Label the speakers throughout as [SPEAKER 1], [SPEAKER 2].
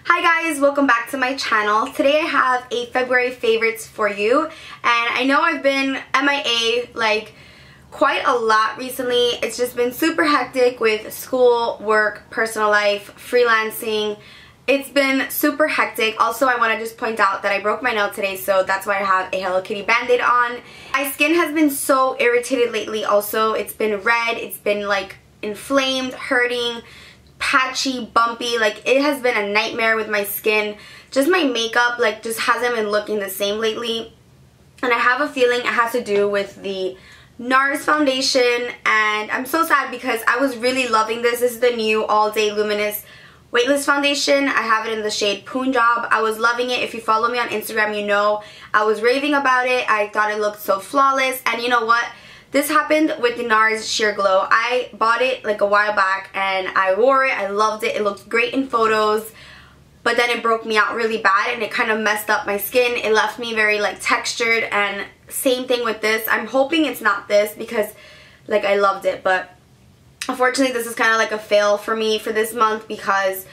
[SPEAKER 1] Hi guys, welcome back to my channel. Today I have a February favorites for you, and I know I've been MIA like quite a lot recently. It's just been super hectic with school, work, personal life, freelancing. It's been super hectic. Also, I want to just point out that I broke my nail today, so that's why I have a Hello Kitty band-aid on. My skin has been so irritated lately also. It's been red, it's been like inflamed, hurting, patchy, bumpy. Like, it has been a nightmare with my skin. Just my makeup like just hasn't been looking the same lately, and I have a feeling it has to do with the NARS foundation. And I'm so sad because I was really loving this. This is the new All Day Luminous Weightless foundation. I have it in the shade Punjab. I was loving it. If you follow me on Instagram, you know I was raving about it. I thought it looked so flawless, and you know what? This happened with the NARS Sheer Glow. I bought it like a while back and I wore it. I loved it. It looked great in photos, but then it broke me out really bad and it kind of messed up my skin. It left me very like textured, and same thing with this. I'm hoping it's not this because like I loved it, but unfortunately this is kind of like a fail for me for this month because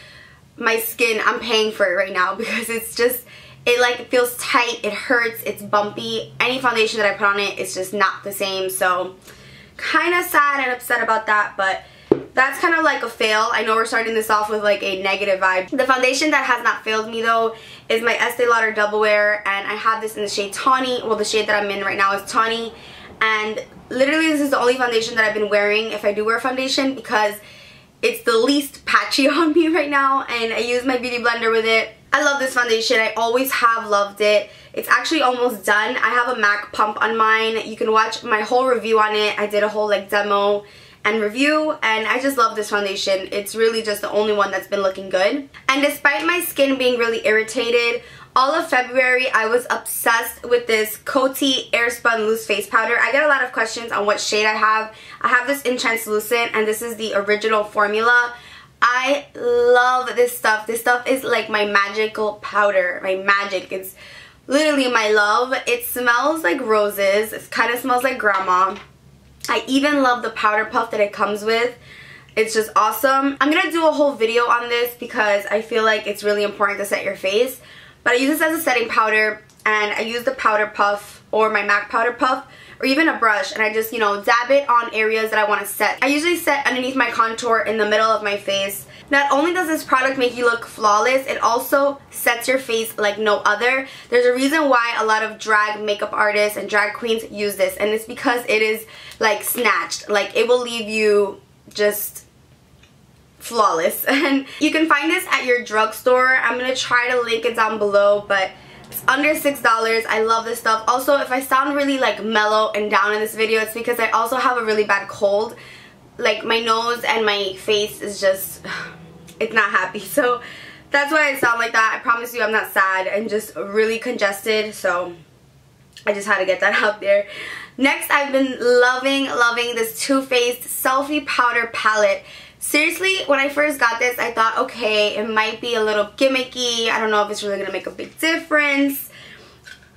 [SPEAKER 1] my skin, I'm paying for it right now because it's just, it like feels tight, it hurts, it's bumpy. Any foundation that I put on it is just not the same, so kind of sad and upset about that, but that's kind of like a fail. I know we're starting this off with like a negative vibe. The foundation that has not failed me though is my Estee Lauder Double Wear, and I have this in the shade Tawny. Well, the shade that I'm in right now is Tawny, and literally this is the only foundation that I've been wearing if I do wear foundation because it's the least patchy on me right now, and I use my beauty blender with it. I love this foundation. I always have loved it. It's actually almost done. I have a MAC pump on mine. You can watch my whole review on it. I did a whole like demo and review, and I just love this foundation. It's really just the only one that's been looking good. And despite my skin being really irritated, all of February I was obsessed with this Coty Airspun Loose Face Powder. I get a lot of questions on what shade I have. I have this in Transluscent, and this is the original formula. I love this stuff. This stuff is like my magical powder, my magic. It's literally my love. It smells like roses. It kind of smells like grandma. I even love the powder puff that it comes with. It's just awesome. I'm going to do a whole video on this because I feel like it's really important to set your face. But I use this as a setting powder, and I use the powder puff or my MAC powder puff or even a brush, and I just, you know, dab it on areas that I want to set. I usually set underneath my contour in the middle of my face. Not only does this product make you look flawless, it also sets your face like no other. There's a reason why a lot of drag makeup artists and drag queens use this, and it's because it is like snatched. Like, it will leave you just flawless. And you can find this at your drugstore. I'm going to try to link it down below, but it's under $6. I love this stuff. Also, if I sound really like mellow and down in this video, it's because I also have a really bad cold. Like, my nose and my face is just, it's not happy. So that's why I sound like that. I promise you I'm not sad. I'm just really congested, so I just had to get that out there. Next, I've been loving this TooFaced Selfie Powder Palette. Seriously, when I first got this, I thought, okay, it might be a little gimmicky. I don't know if it's really going to make a big difference.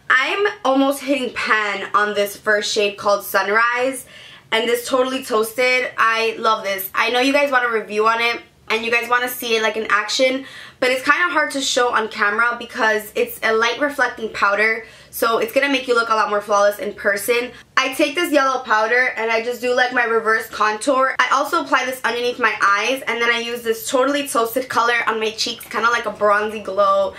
[SPEAKER 1] I'm almost hitting pan on this first shade called Sunrise, and this Totally Toasted. I love this. I know you guys want a review on it, and you guys want to see it like in action, but it's kind of hard to show on camera because it's a light reflecting powder, so it's going to make you look a lot more flawless in person. I take this yellow powder and I just do like my reverse contour. I also apply this underneath my eyes, and then I use this Totally Toasted color on my cheeks, kind of like a bronzy glow,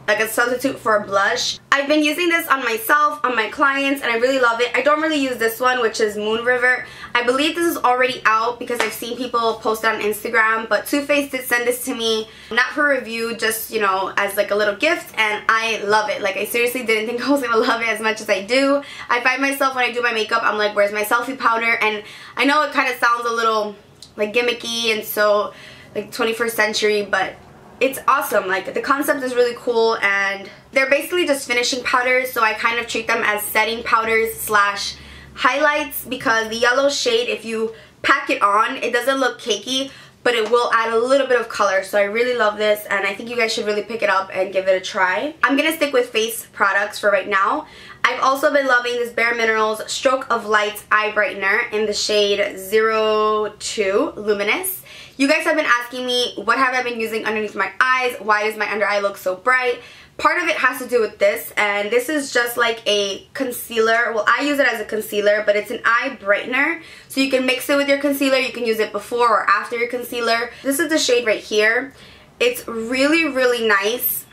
[SPEAKER 1] like a substitute for a blush. I've been using this on myself, on my clients, and I really love it. I don't really use this one, which is Moon River. I believe this is already out because I've seen people post it on Instagram, but TooFaced did send this to me, not for review, just, you know, as like a little gift, and I love it. Like, I seriously didn't think I was gonna love it as much as I do. I find myself when I do my makeup, I'm like, where's my selfie powder? And I know it kind of sounds a little like gimmicky and so like 21st century, but it's awesome. Like, the concept is really cool, and they're basically just finishing powders, so I kind of treat them as setting powders slash highlights, because the yellow shade, if you pack it on, it doesn't look cakey, but it will add a little bit of color. So I really love this, and I think you guys should really pick it up and give it a try. I'm gonna stick with face products for right now. I've also been loving this Bare Minerals Stroke of Light Eye Brightener in the shade 02 Luminous. You guys have been asking me what have I been using underneath my eyes, why does my under eye look so bright? Part of it has to do with this, and this is just like a concealer. Well, I use it as a concealer, but it's an eye brightener. So you can mix it with your concealer. You can use it before or after your concealer. This is the shade right here. It's really, really nice.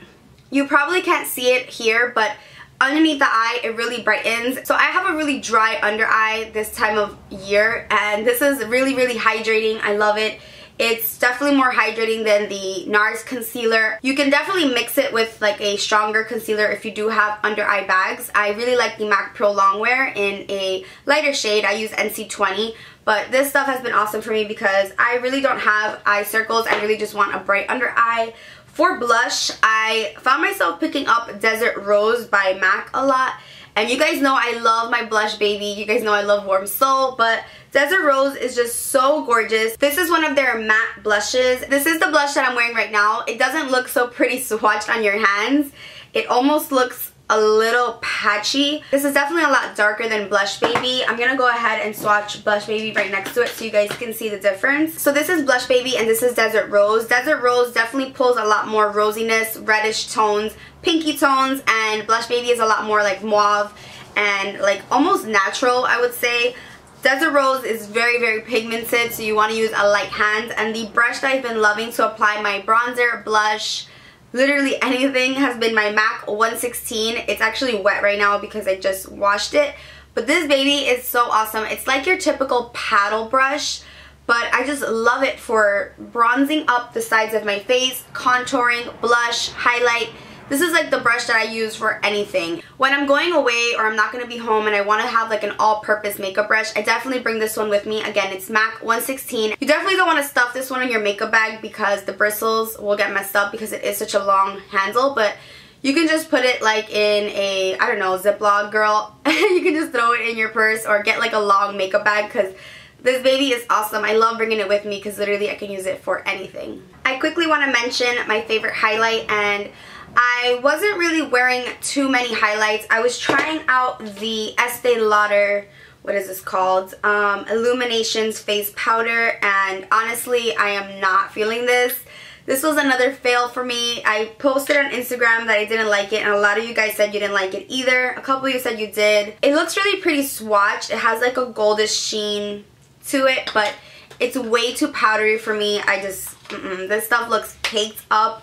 [SPEAKER 1] You probably can't see it here, but underneath the eye, it really brightens. So I have a really dry under eye this time of year, and this is really, really hydrating. I love it. It's definitely more hydrating than the NARS concealer. You can definitely mix it with like a stronger concealer if you do have under eye bags. I really like the MAC Pro Longwear in a lighter shade. I use NC20, but this stuff has been awesome for me because I really don't have eye circles. I really just want a bright under eye. For blush, I found myself picking up Desert Rose by MAC a lot. And you guys know I love my blush baby. You guys know I love Warm Soul, but Desert Rose is just so gorgeous. This is one of their matte blushes. This is the blush that I'm wearing right now. It doesn't look so pretty swatched on your hands. It almost looks a little patchy. This is definitely a lot darker than Blush Baby. I'm gonna go ahead and swatch Blush Baby right next to it so you guys can see the difference. So this is Blush Baby and this is Desert Rose. Desert Rose definitely pulls a lot more rosiness, reddish tones, pinky tones, and Blush Baby is a lot more like mauve and like almost natural, I would say. Desert Rose is very, very pigmented, so you want to use a light hand. And the brush that I've been loving to apply my bronzer, blush, literally anything has been my MAC 116. It's actually wet right now because I just washed it. But this baby is so awesome. It's like your typical paddle brush, but I just love it for bronzing up the sides of my face, contouring, blush, highlight. This is like the brush that I use for anything. When I'm going away or I'm not going to be home and I want to have like an all-purpose makeup brush, I definitely bring this one with me. Again, it's MAC 116. You definitely don't want to stuff this one in your makeup bag because the bristles will get messed up because it is such a long handle, but you can just put it like in a, I don't know, Ziploc, girl. You can just throw it in your purse or get like a long makeup bag because this baby is awesome. I love bringing it with me because literally I can use it for anything. I quickly want to mention my favorite highlight, and I wasn't really wearing too many highlights. I was trying out the Estee Lauder, what is this called? Illuminations Face Powder, and honestly, I am not feeling this. This was another fail for me. I posted on Instagram that I didn't like it, and a lot of you guys said you didn't like it either. A couple of you said you did. It looks really pretty swatched. It has like a goldish sheen to it, but it's way too powdery for me. I just, this stuff looks caked up.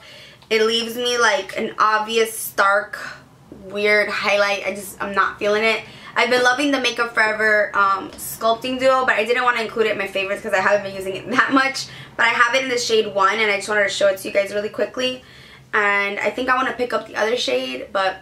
[SPEAKER 1] It leaves me like an obvious, stark, weird highlight. I'm not feeling it. I've been loving the Makeup Forever Sculpting Duo, but I didn't want to include it in my favorites because I haven't been using it that much. But I have it in the shade 1, and I just wanted to show it to you guys really quickly. And I think I want to pick up the other shade, but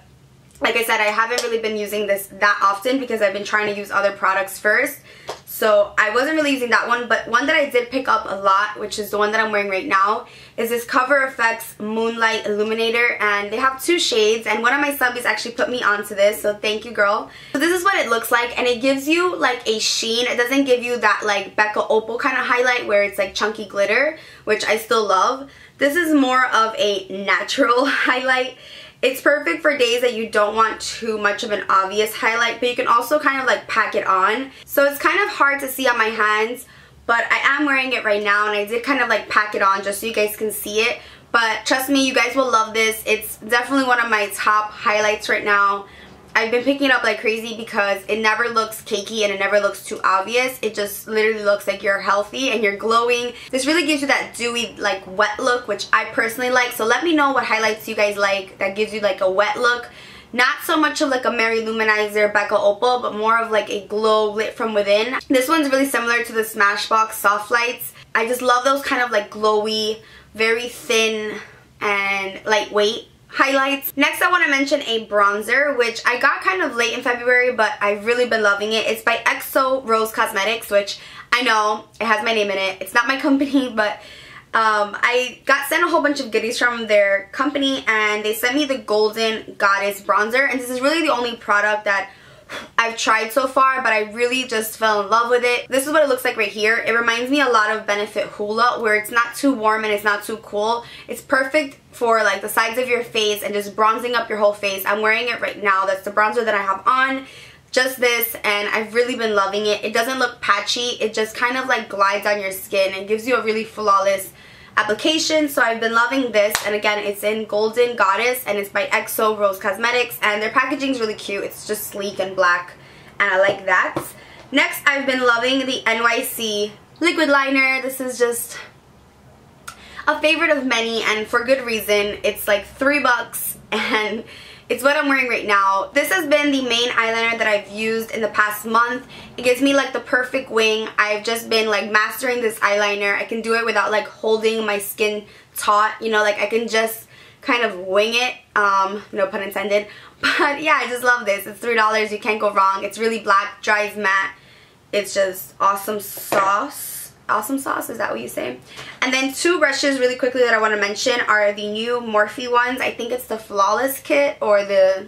[SPEAKER 1] like I said, I haven't really been using this that often because I've been trying to use other products first. So I wasn't really using that one, but one that I did pick up a lot, which is the one that I'm wearing right now, is this Cover FX Moonlight Illuminator, and they have 2 shades, and one of my subbies actually put me onto this, so thank you, girl. So this is what it looks like, and it gives you like a sheen. It doesn't give you that like Becca Opal kind of highlight where it's like chunky glitter, which I still love. This is more of a natural highlight. It's perfect for days that you don't want too much of an obvious highlight, but you can also kind of like pack it on. So it's kind of hard to see on my hands, but I am wearing it right now, and I did kind of like pack it on just so you guys can see it. But trust me, you guys will love this. It's definitely one of my top highlights right now. I've been picking it up like crazy because it never looks cakey and it never looks too obvious. It just literally looks like you're healthy and you're glowing. This really gives you that dewy, like wet look, which I personally like. So let me know what highlights you guys like that gives you like a wet look. Not so much of like a Mary Luminizer Becca Opal, but more of like a glow lit from within. This one's really similar to the Smashbox Soft Lights. I just love those kind of like glowy, very thin and lightweight highlights. Next, I want to mention a bronzer, which I got kind of late in February, but I've really been loving it. It's by XOROSE Cosmetics, which I know it has my name in it. It's not my company, but I got sent a whole bunch of goodies from their company, and they sent me the Golden Goddess bronzer, and this is really the only product that I've tried so far, but I really just fell in love with it. This is what it looks like right here. It reminds me a lot of Benefit Hoola, where it's not too warm and it's not too cool. It's perfect for like the sides of your face and just bronzing up your whole face. I'm wearing it right now. That's the bronzer that I have on. just this, and I've really been loving it. It doesn't look patchy. It just kind of like glides on your skin and gives you a really flawless application. So I've been loving this, and again, it's in Golden Goddess, and it's by XOROSE Cosmetics, and their packaging is really cute. It's just sleek and black, and I like that. Next, I've been loving the NYC Liquid Liner. This is just a favorite of many, and for good reason. It's like $3, and it's what I'm wearing right now. This has been the main eyeliner that I've used in the past month. It gives me like the perfect wing. I've just been like mastering this eyeliner. I can do it without like holding my skin taut, you know, like I can just kind of wing it, no pun intended. But yeah, I just love this. It's $3, you can't go wrong. It's really black, dries matte. It's just awesome sauce. Awesome sauce, is that what you say? And then two brushes really quickly that I want to mention are the new Morphe ones. I think it's the Flawless kit or the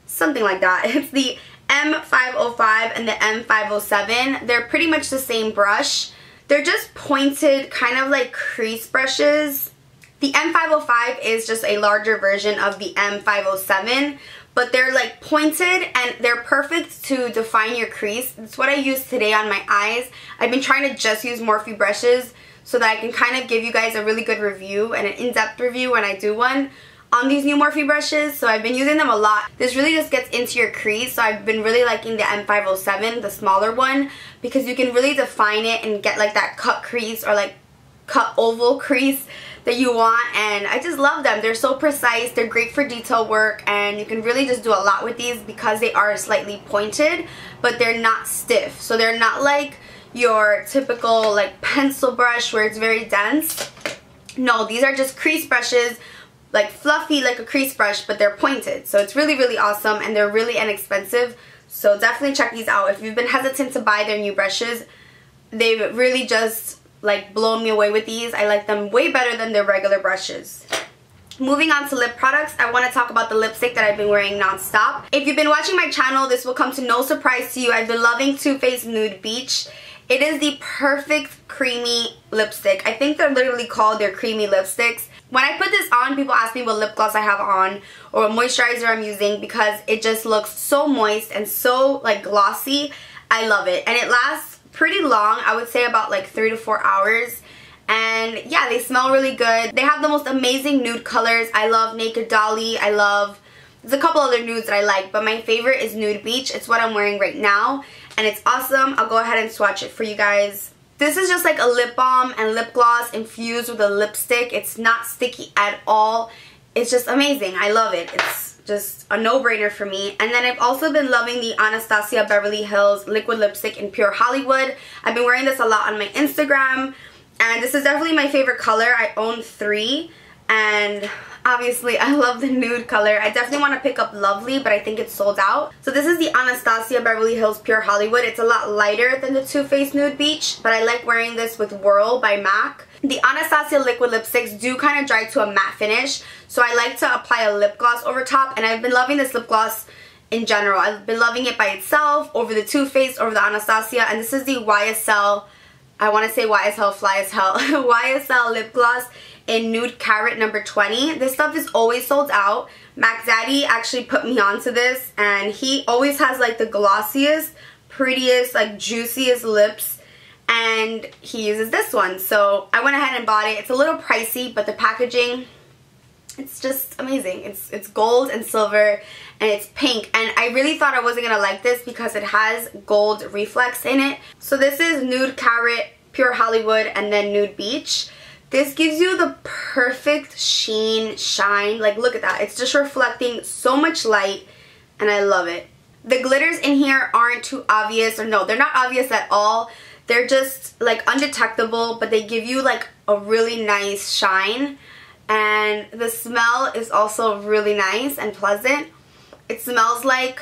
[SPEAKER 1] something like that. It's the M505 and the M507. They're pretty much the same brush. They're just pointed, kind of like crease brushes. The M505 is just a larger version of the M507, but they're like pointed and they're perfect to define your crease. That's what I use today on my eyes. I've been trying to just use Morphe brushes so that I can kind of give you guys a really good review and an in-depth review when I do one on these new Morphe brushes. So I've been using them a lot. This really just gets into your crease, so I've been really liking the M507, the smaller one, because you can really define it and get like that cut crease or like cut oval crease that you want, and I just love them. They're so precise, they're great for detail work, and you can really just do a lot with these because they are slightly pointed, but they're not stiff. So they're not like your typical like pencil brush where it's very dense. No, these are just crease brushes, like fluffy like a crease brush, but they're pointed. So it's really, really awesome, and they're really inexpensive. So definitely check these out. If you've been hesitant to buy their new brushes, they've really just like blown me away with these. I like them way better than their regular brushes. Moving on to lip products, I want to talk about the lipstick that I've been wearing non-stop. If you've been watching my channel, this will come to no surprise to you. I've been loving TooFaced Nude Beach. It is the perfect creamy lipstick. I think they're literally called their creamy lipsticks. When I put this on, people ask me what lip gloss I have on or what moisturizer I'm using because it just looks so moist and so like glossy. I love it, and it lasts pretty long. I would say about like 3 to 4 hours, and yeah, they smell really good. They have the most amazing nude colors. I love Naked Dolly. I love, there's a couple other nudes that I like, but my favorite is Nude Beach. It's what I'm wearing right now, and it's awesome. I'll go ahead and swatch it for you guys. This is just like a lip balm and lip gloss infused with a lipstick. It's not sticky at all. It's just amazing. I love it. It's just a no-brainer for me. And then I've also been loving the Anastasia Beverly Hills liquid lipstick in Pure Hollywood. I've been wearing this a lot on my Instagram, and this is definitely my favorite color. I own 3, and obviously I love the nude color. I definitely want to pick up Lovely, but I think it's sold out. So this is the Anastasia Beverly Hills Pure Hollywood. It's a lot lighter than the TooFaced Nude Beach, but I like wearing this with Whirl by MAC. The Anastasia liquid lipsticks do kind of dry to a matte finish, so I like to apply a lip gloss over top, and I've been loving this lip gloss in general. I've been loving it by itself, over the TooFaced, over the Anastasia, and this is the YSL, I want to say YSL Fly as Hell, YSL lip gloss in Nude Carat number 20. This stuff is always sold out. Mac Daddy actually put me onto this, and he always has like the glossiest, prettiest, like juiciest lips, and he uses this one. So I went ahead and bought it. It's a little pricey, but the packaging, it's just amazing. It's gold and silver, and it's pink, and I really thought I wasn't gonna like this because it has gold reflex in it. So this is Nude Carat, Pure Hollywood, and then Nude Beach. This gives you the perfect sheen, shine. Like, look at that. It's just reflecting so much light, and I love it. The glitters in here aren't too obvious, or no, they're not obvious at all. They're just like undetectable, but they give you like a really nice shine. And the smell is also really nice and pleasant. It smells like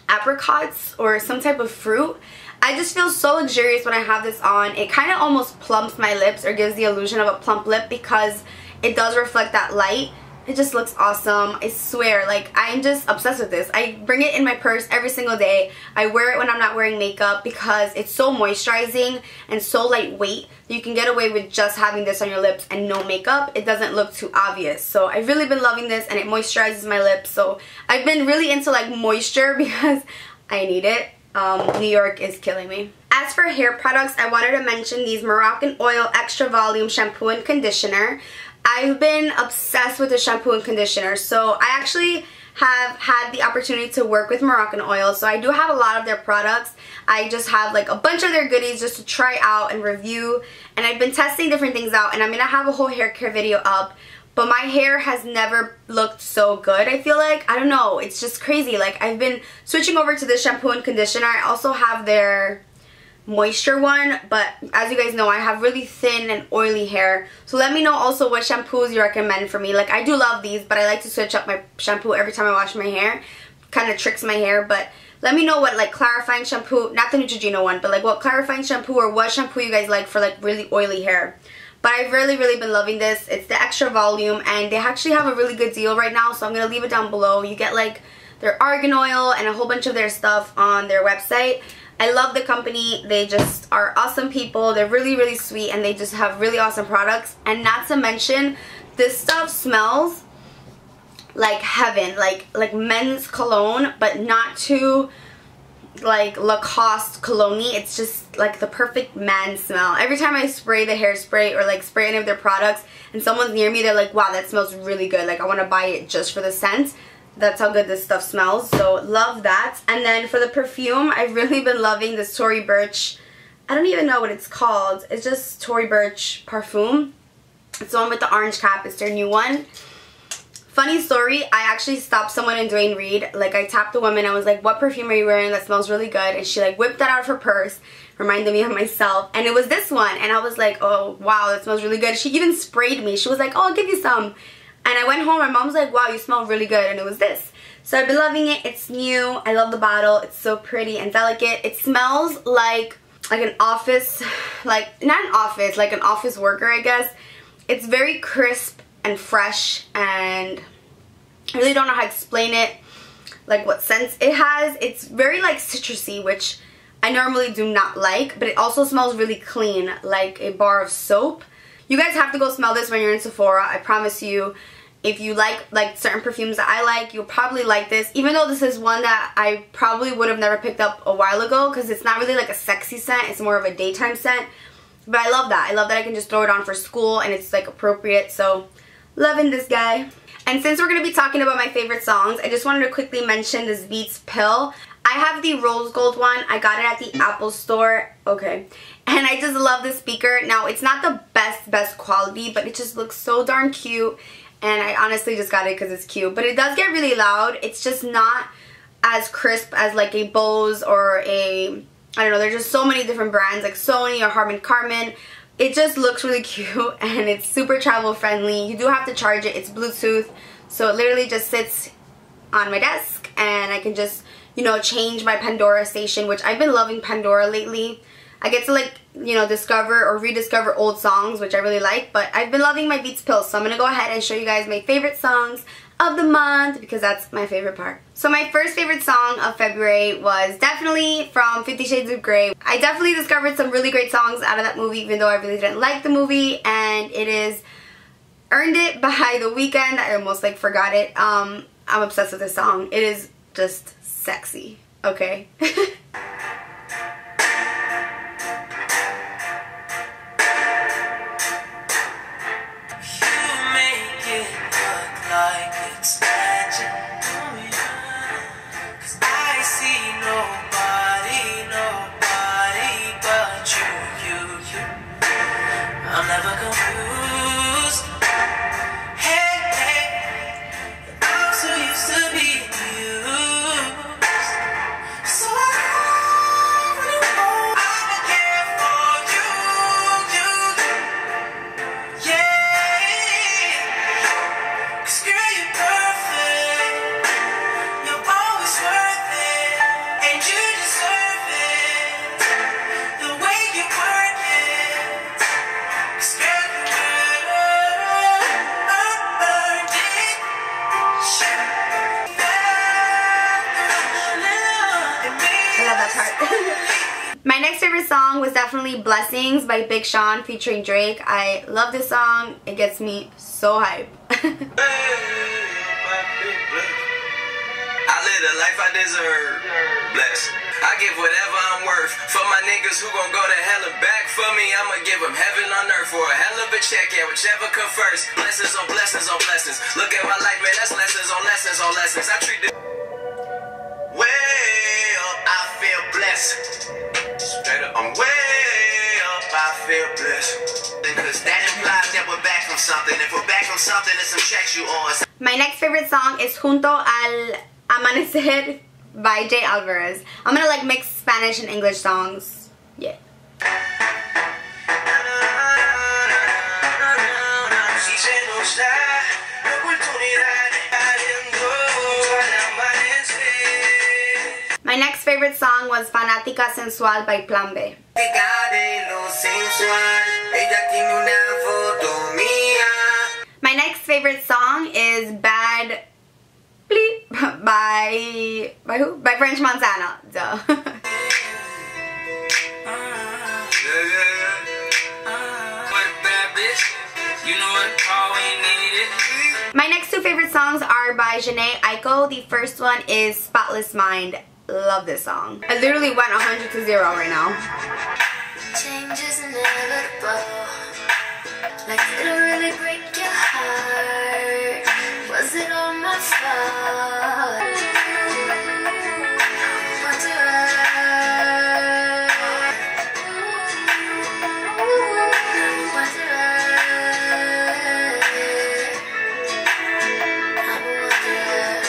[SPEAKER 1] apricots or some type of fruit. I just feel so luxurious when I have this on. It kind of almost plumps my lips or gives the illusion of a plump lip because it does reflect that light. It just looks awesome. I swear, like, I'm just obsessed with this. I bring it in my purse every single day. I wear it when I'm not wearing makeup because it's so moisturizing and so lightweight that you can get away with just having this on your lips and no makeup. It doesn't look too obvious. So I've really been loving this, and it moisturizes my lips. So I've been really into like moisture because I need it. New York is killing me. As for hair products, I wanted to mention these Moroccan Oil Extra Volume Shampoo and Conditioner. I've been obsessed with the shampoo and conditioner. So I actually have had the opportunity to work with Moroccan Oil, so I do have a lot of their products. I just have like a bunch of their goodies just to try out and review, and I've been testing different things out, and I'm gonna have a whole hair care video up. But my hair has never looked so good, I feel like. I don't know, it's just crazy. Like, I've been switching over to this shampoo and conditioner. I also have their moisture one, but as you guys know, I have really thin and oily hair. So let me know also what shampoos you recommend for me. Like, I do love these, but I like to switch up my shampoo every time I wash my hair. Kind of tricks my hair, but let me know what like clarifying shampoo, not the Neutrogena one, but like what clarifying shampoo or what shampoo you guys like for like really oily hair. But I've really been loving this. It's the extra volume, and they actually have a really good deal right now, so I'm going to leave it down below. You get like their argan oil and a whole bunch of their stuff on their website. I love the company. They just are awesome people. They're really sweet, and they just have really awesome products. And not to mention, this stuff smells like heaven, like men's cologne, but not too like Lacoste cologne. It's just like the perfect man smell. Every time I spray the hairspray or like spray any of their products and someone's near me, they're like, wow, that smells really good. Like, I want to buy it just for the scent. That's how good this stuff smells. So love that. And then for the perfume, I've really been loving this Tory Burch. I don't even know what it's called. It's just Tory Burch Parfum. It's the one with the orange cap. It's their new one. Funny story, I actually stopped someone in Duane Reade. Like, I tapped the woman. I was like, what perfume are you wearing that smells really good? And she like whipped that out of her purse. Reminded me of myself. And it was this one. And I was like, oh wow, that smells really good. She even sprayed me. She was like, oh, I'll give you some. And I went home, my mom was like, wow, you smell really good, and it was this. So I've been loving it. It's new. I love the bottle. It's so pretty and delicate. It smells like an office, like, not an office, like an office worker, I guess. It's very crisp and fresh, and I really don't know how to explain it, like what scents it has. It's very like citrusy, which I normally do not like, but it also smells really clean, like a bar of soap. You guys have to go smell this when you're in Sephora. I promise you, if you like certain perfumes that I like, you'll probably like this. Even though this is one that I probably would have never picked up a while ago, because it's not really like a sexy scent. It's more of a daytime scent. But I love that. I love that I can just throw it on for school and it's like appropriate. So loving this guy. And since we're going to be talking about my favorite songs, I just wanted to quickly mention this Beats pill. I have the rose gold one. I got it at the Apple store. Okay. And I just love the speaker. Now, it's not the best quality, but it just looks so darn cute. And I honestly just got it because it's cute. But it does get really loud. It's just not as crisp as like a Bose or a, I don't know, there's just so many different brands like Sony or Harman Kardon. It just looks really cute, and it's super travel friendly. You do have to charge it. It's Bluetooth. So it literally just sits on my desk, and I can just, you know, change my Pandora station, which I've been loving Pandora lately. I get to like, you know, discover or rediscover old songs, which I really like, but I've been loving my Beats pill, so I'm going to go ahead and show you guys my favorite songs of the month, because that's my favorite part. So my first favorite song of February was definitely from 50 Shades of Grey. I definitely discovered some really great songs out of that movie, even though I really didn't like the movie, and it is Earned It by The Weeknd. I almost like forgot it. I'm obsessed with this song. It is just sexy, okay? song was definitely Blessings by Big Sean featuring Drake. I love this song. It gets me so hype.
[SPEAKER 2] I live the life I deserve. Bless. I give whatever I'm worth. For my niggas who gon' go to hell and back for me, I'ma give them heaven on earth for a hell of a check, yeah, whichever come first. Blessings on blessings on blessings. Look at my life, man, that's lessons on lessons on lessons. I treat it way up, I feel blessed. Straight up, I'm way up, I feel blessed. Cause that implies that we're back from something. If we're back from something, it's some checks you owe us.
[SPEAKER 1] My next favorite song is Junto al Amanecer by J Alvarez. I'm gonna like mix Spanish and English songs. Yeah. My next favorite song was Fanatica Sensual by Plan B. My next favorite song is Bad Bleep by who? By French Montana. Duh. My next two favorite songs are by Jhene Aiko. The first one is Spotless Mind. Love this song. I literally went 100 to 0 right now.
[SPEAKER 3] Change is inevitable. Like it'll really break your heart. Was it all my fault?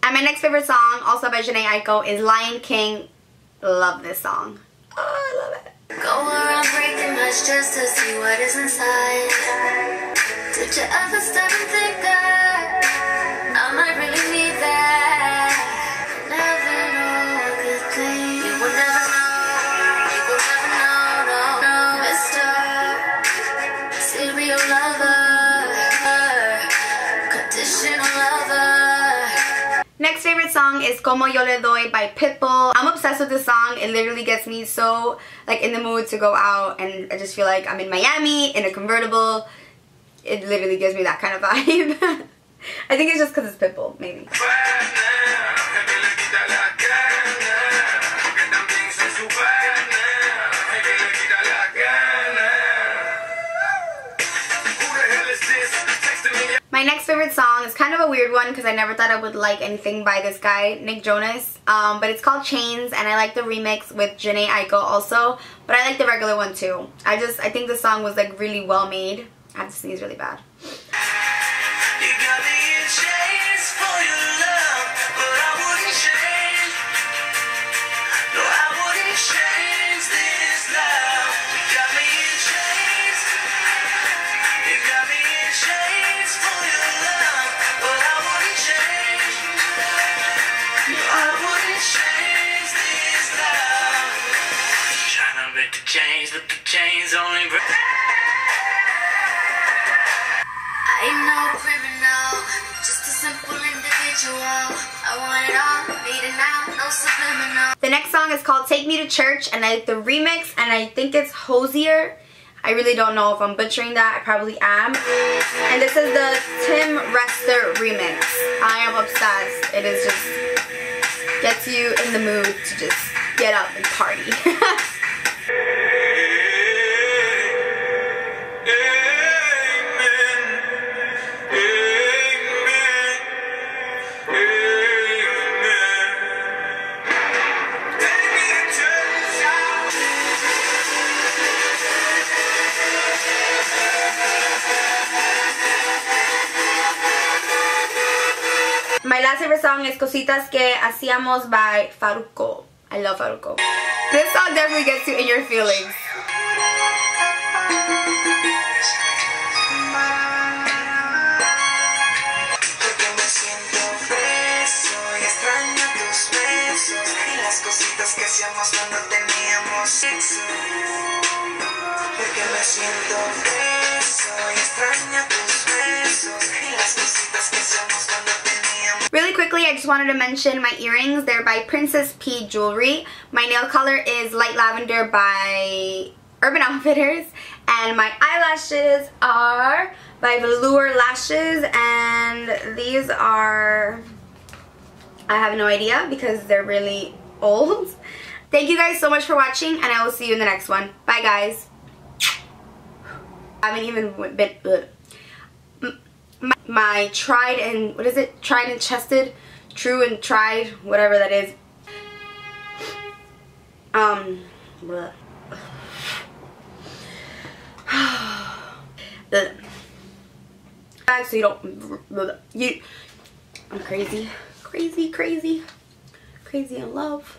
[SPEAKER 1] And my next favorite song, also by Jhene Aiko, is Lion King. Love this song. Oh, I love it.
[SPEAKER 3] Go around breaking much just to see what is inside. Did you ever stop and think that I might really need that? Never know a good thing. You will never know. You will never know. No, Mr. Serial lover, conditional lover.
[SPEAKER 1] Next favorite song is Como Yo Le Doy by Pitbull. I'm obsessed with this song. It literally gets me so like in the mood to go out, and I just feel like I'm in Miami in a convertible. It literally gives me that kind of vibe. I think it's just because it's Pitbull, maybe. My next favorite song is kind of a weird one because I never thought I would like anything by this guy, Nick Jonas. But it's called Chains, and I like the remix with Jhene Aiko also. But I like the regular one too. I think the song was like really well made. I have to sneeze really bad.
[SPEAKER 3] ain't no criminal, just a simple individual. I want it all, need it now, no subliminal.
[SPEAKER 1] The next song is called Take Me to Church, and I like the remix, and I think it's Hosier. I really don't know if I'm butchering that. I probably am. And this is the Tim Rester remix. I am obsessed. It is just gets you in the mood to just get up and party. My last favorite song is Cositas Que Hacíamos by Farruko. I love Farruko. This song definitely gets you in your feelings. Really quickly, I just wanted to mention my earrings. They're by Princess P Jewelry. My nail color is Light Lavender by Urban Outfitters, and my eyelashes are by Velour Lashes, and these are, I have no idea because they're really old. Thank you guys so much for watching, and I will see you in the next one. Bye guys. I haven't even been my tried and, what is it? Tried and chested, true and tried, whatever that is. Bleh. So you don't, I'm crazy in love.